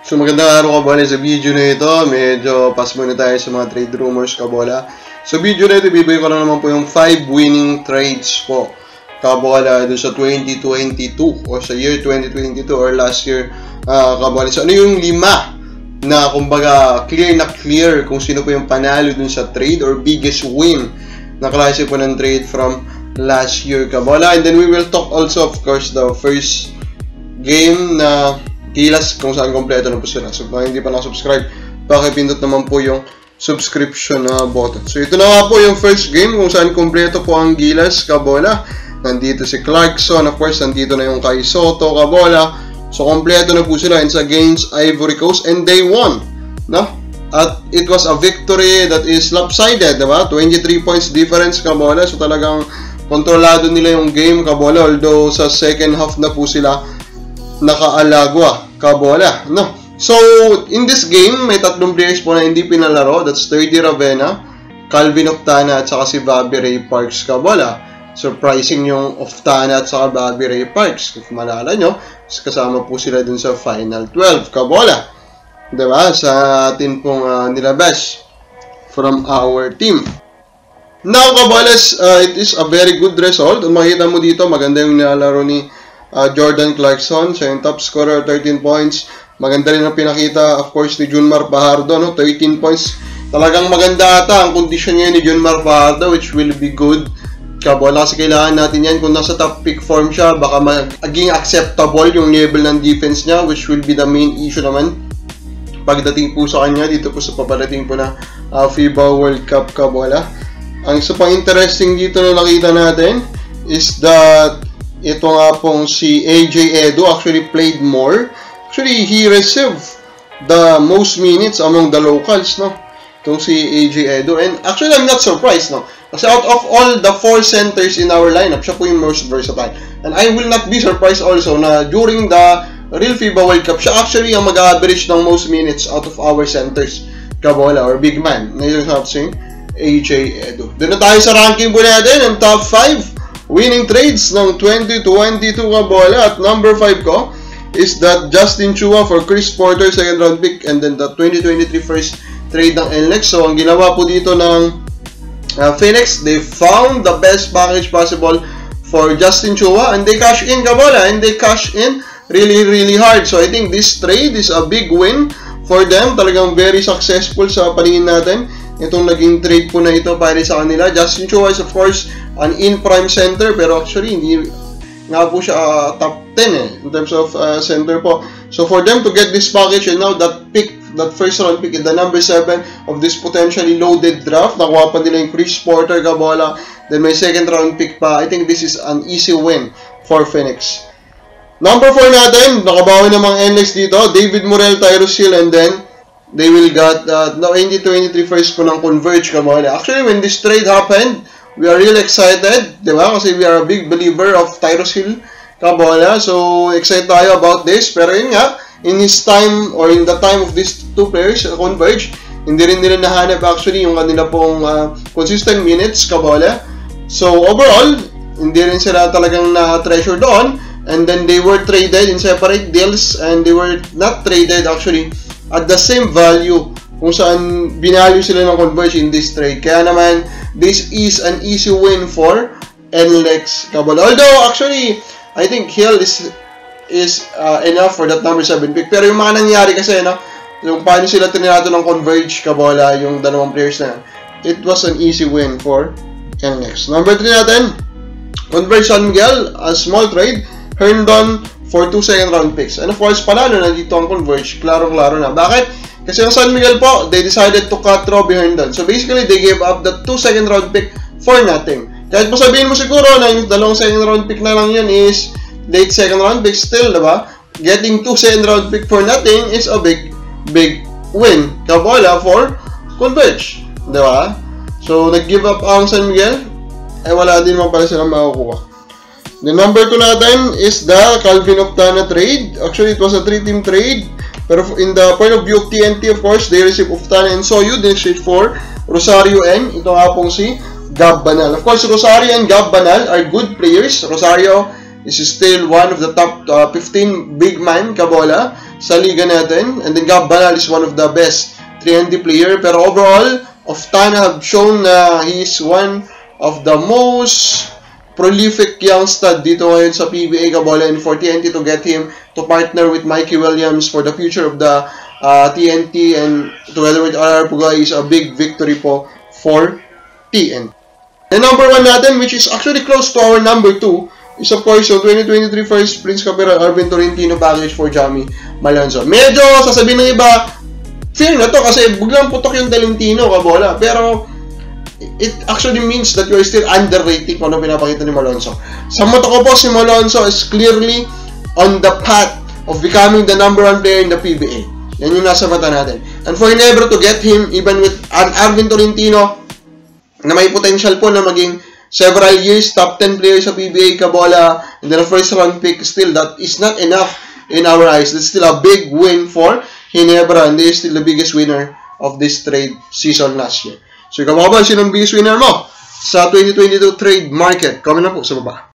So magandang araw kabola, sa video na ito, medyo pass muna tayo sa mga trade rumors kabola. Sa video na ito, bibigay ko na naman po yung 5 winning trades po kabola doon sa 2022 o sa year 2022 or last year kabola. So ano yung 5 na kumbaga clear kung sino po yung panalo dun sa trade or biggest win na klase po ng trade from last year kabola. And then we will talk also of course the first game na Gilas kung saan kompleto na po sila. So kung hindi pa nakasubscribe, pakipindot naman po yung subscription button. So ito na nga po yung first game kung saan kompleto po ang Gilas kabola. Nandito si Clarkson, of course nandito na yung kay Soto kabola. So kompleto na po sila against Ivory Coast and they won, no? At it was a victory that is lopsided, diba? 23 points difference kabola. So talagang kontrolado nila yung game kabola, although sa second half na po sila nakaalagwa kabola, no? So in this game may tatlong players po na hindi pinalaro. That's Sturdy Ravena, Calvin Oftana at saka si Bobby Ray Parks kabola. Surprising yung Oftana at saka Bobby Ray Parks, if malala nyo, kasama po sila dun sa final 12 kabola, diba? Sa atin pong nilabas from our team. Now kabolas, it is a very good result. Makita mo dito maganda yung nilalaro ni Jordan Clarkson, siya yung top scorer, 13 points. Maganda rin ang pinakita, of course, ni Junmar Fajardo, no? 13 points. Talagang maganda ata ang condition ngayon ni Junmar Fajardo, which will be good kabola, kasi kailangan natin yan. Kung nasa top pick form siya, baka maging acceptable yung level ng defense niya, which will be the main issue naman pagdating po sa kanya dito po sa paparating po na FIBA World Cup kabola. Ang isa pang interesting dito na nakita natin is that ito nga pong si AJ Edo actually played more. Actually, he received the most minutes among the locals, no? Itong si AJ Edo. And actually, I'm not surprised, no? Kasi out of all the 4 centers in our lineup, siya po yung most versatile. And I will not be surprised also na during the real FIBA World Cup, siya actually ang mag-average ng most minutes out of our centers kabola or big man. Na yung sabi AJ Edo. Doon na tayo sa ranking po natin ng top 5 winning trades ng 2022 kabola. At number 5 ko is that Justin Chua for Chris Porter, second round pick, and then the 2023 first trade ng NLEX. So ang ginawa po dito ng Phoenix, they found the best package possible for Justin Chua and they cash in kabola, and they cash in really hard. So I think this trade is a big win for them. Talagang very successful sa paningin natin itong naging trade po na ito para sa kanila. Justin Chua is of course an in-prime center, pero actually hindi nga po siya top 10 in terms of center po. So for them to get this package and now that pick, that first round pick in the number 7 of this potentially loaded draft, nakuha pa nila yung Chris Porter kabola, then may second round pick pa. I think this is an easy win for Phoenix. Number 4 natin, nakabawi namang NLEX dito, David Morel, Tyrus Hill, and then they will got the 2023 first po ng Converge kabola. Actually, when this trade happened, we are really excited, di ba? Kasi we are a big believer of Tyrus Hill kabola. So, excited tayo about this. Pero yun nga, in his time or in the time of these two players, Converge, hindi rin nila nahanap actually yung kanila pong consistent minutes kabola. So, overall, hindi rin sila talagang na-treasure doon. And then they were traded in separate deals and they were not traded actually at the same value kung saan binalue sila ng Converge in this trade. Kaya naman, this is an easy win for NLEX kabola. Although, actually, I think Hill is enough for that number 7 pick. Pero yung mga nangyari kasi, no, yung paano sila tinirato ng Converge kabola, yung dalawang players na, it was an easy win for NLEX. Number 3 natin, Converge San Miguel, a small trade, Herndon for 2 second round picks. And of course, panalo na dito ang Converge, klaro-klaro na. Bakit? Kasi yung San Miguel po, they decided to cut Robbie Herndon. So basically, they gave up the 2 second round pick for nothing. Kahit mo sabihin mo siguro na yung dalawang second round pick na lang yun is late second round pick, still, diba? Getting 2 second round pick for nothing is a big win kabola for Converge, diba? So, nag-give up ang San Miguel, wala din man pala silang makukuha. The number 2 natin is the Calvin Oftana trade. Actually, it was a 3-team trade. Pero in the point of view of TNT, of course, they received Oftana and Soyud in exchange for Rosario and ito nga pong si Gab Banal. Of course, Rosario and Gab Banal are good players. Rosario is still one of the top 15 big man kabola. sa liga natin. And then Gab Banal is one of the best 3 player. Pero overall, Oftana have shown na he is one of the most prolific young stud dito ngayon sa PBA Kabola, and for TNT to get him to partner with Mikey Williams for the future of the TNT and together with RR Puga is a big victory po for TNT. The number 1 natin, which is actually close to our number 2, is of course yung 2023 first Prince Cabrera Arvin Torrentino package for Jamie Malonzo. Medyo sasabihin ng iba, fear na to kasi biglang putok yung Talentino Kabola. Pero it actually means that you are still underrating kung ano pinapakita ni Malonzo. Sa mata ko po, si Malonzo is clearly on the path of becoming the number 1 player in the PBA. Yan yung nasa mata natin. And for Ginebra to get him, even with an Arvin Torrentino, na may potential po na maging several years top 10 player sa PBA Kabola, and then a first round pick, still that is not enough in our eyes. That's still a big win for Ginebra, and they is still the biggest winner of this trade season last year. So, ikaw mga ba, sinong biggest winner mo sa 2022 trade market? Comment na po sa baba.